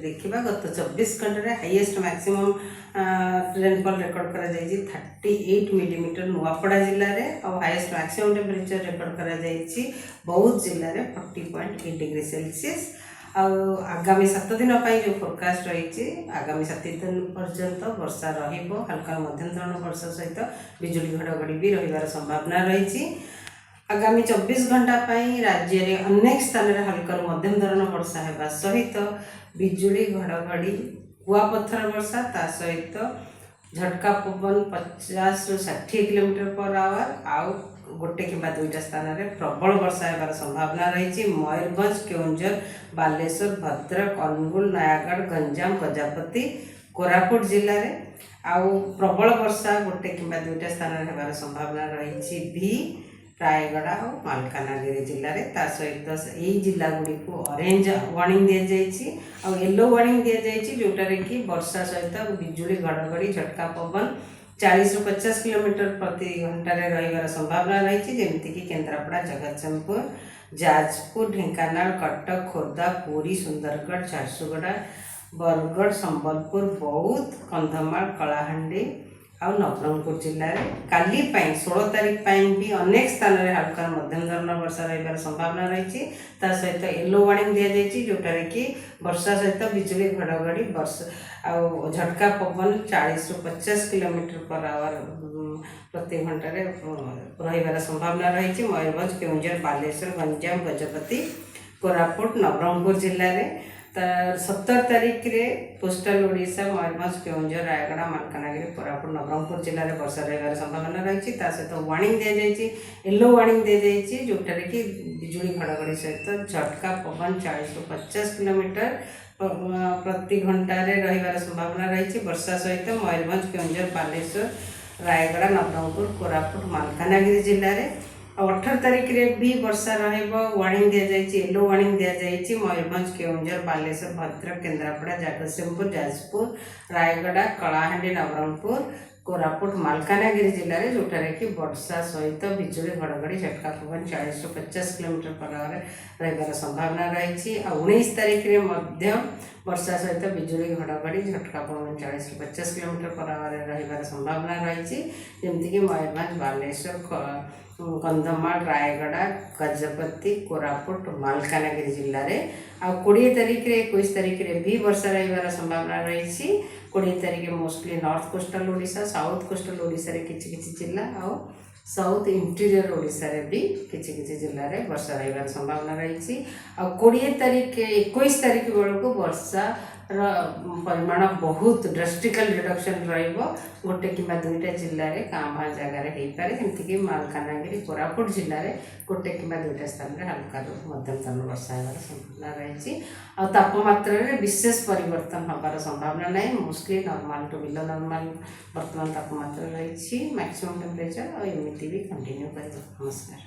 देखा गत 24 घंटे हाईएस्ट मैक्सिमम रेनफॉल रिकॉर्ड करा 38 मिलीमीटर नुआपड़ा जिले में और हाईएस्ट मैक्सिमम टेम्परेचर रिकॉर्ड करा बौद्ध जिले में 40.8 डिग्री सेल्सियस। आगामी 7 दिन जो फोरकास्ट रही आगामी 7 दिन पर्यंत वर्षा हल्का मध्यम धरण वर्षा सहित बिजुली घड़घड़ी भी रही संभावना रही। आगामी 24 घंटा राज्य में अनेक स्थान में हल्का मध्यम धरण वर्षा होगा सहित बिजुली घड़घड़ी कुआपथर वर्षा ता सहित झटका पवन 50 ରୁ 60 किलोमीटर पर आवर आउ गोटे कि दुईटा स्थान में प्रबल वर्षा होगार संभावना रही। मयूरभंज केउंझर बालेश्वर भद्रक अनुगुल नयागढ़ गंजाम गजपति कोरापुट जिले में आउ प्रबल वर्षा गोटे कि दुईटा स्थान में होगार संभावना रही। भी रायगढ़ और मालकानगिरी जिले में ता सहित यही जिला गुड़ी को ऑरेंज वार्निंग दि जाइए और येलो वार्निंग दि जाइए जोटार कि वर्षा सहित बिजुली घड़घड़ी झटका पवन 40 ରୁ 50 किलोमीटर प्रति घंटा रही संभावना रही। जमीक केन्द्रापड़ा जगतसिंहपुर जाजपुर ढेंकानाल कटक खोर्धा पुरी सुंदरगढ़ झारसुगुड़ा बरगढ़ संबलपुर बौद्ध कंधमाल कलाहांडी और नवरंगपुर जिले में काली 16 तारीख भी अनेक स्थान में हल्का मध्यम धरण वर्षा रही संभावना रही। सहित येलो वार्निंग दि जाइए जोटार कि वर्षा सहित बिजुली घड़घड़ी वर्षा और झटका पवन 40 ରୁ 50 किलोमीटर पर आवर प्रति घंटा रही संभावना रही। मयूरभंज केउंझर बालेश्वर गंजाम गजपति कोरापुट नवरंगपुर जिले में 17 तारीख रे कोस्टल ओडिशा मयूरभंज केउंझर रायगढ़ मालकानगिरी कोरापुट नवरंगपुर जिले में वर्षा रही संभावना रही। सहित वार्निंग दि जाइए येलो वार्निंग दि जाइए जोटार कि बिजुली घड़घड़ी सहित झटका पवन 40 ରୁ 50 किलोमीटर प्रति घंटा रही संभावना रही। वर्षा सहित मयूरभंज केउंझर बालेश्वर रायगढ़ नवरंगपुर कोरापुट मालकानगिरी जिले में 18 तारीख रे भी वर्षा वार्निंग दि जाइए येलो वार्निंग दि जाइए मयूरभंज केउंझर बालेश्वर भद्रक केन्द्रापड़ा जगतसिंहपुर जाजपुर रायगढ़ कलाहांडी नवरंगपुर कोरापुट मालकानगिरी जिले में जोटार कि वर्षा सहित बिजुली घड़घड़ी झटका पवन 40 ରୁ 50 किलोमीटर पर आवर रही संभावना रही। 19 तारीख रे वर्षा सहित बिजुली घड़घड़ी झटका पवन 40 ରୁ 50 किलोमीटर पर आवर रही संभावना रही। जमीक मयूरभंज बालेश्वर कंधमाल रायगढ़ गजपति कोरापुट मालकानगिरी जिले में आ 20 तारीख रे 21 तारीख रे भी वर्षा रही संभावना रही। 20 तारीख mostly north coastal Odisha south coastal Odisha रे किछि जिला और साउथ इंटीरियर ओडिशा रे भी किछि जिले में वर्षा रही संभावना रही। और 20 तारीख 21 तारीख बेलू वर्षा परिमाण बहुत ड्रास्टिकल रिडक्शन रोटे कि दुईटा जिले में काँ भाँ जगार हो पाए जमीक मालकानगिरी कोरापुट जिले में गोटे कि दुईटा स्थान में हल्का मध्यम धरण वर्षा होगार संभावना रही। और तापमात्रा विशेष परिवर्तन होबार संभावना ना mostly normal to below normal वर्तमान तापमात्रा रही मैक्सिमम टेम्परेचर और एमती भी कंटिन्यू कर। नमस्कार।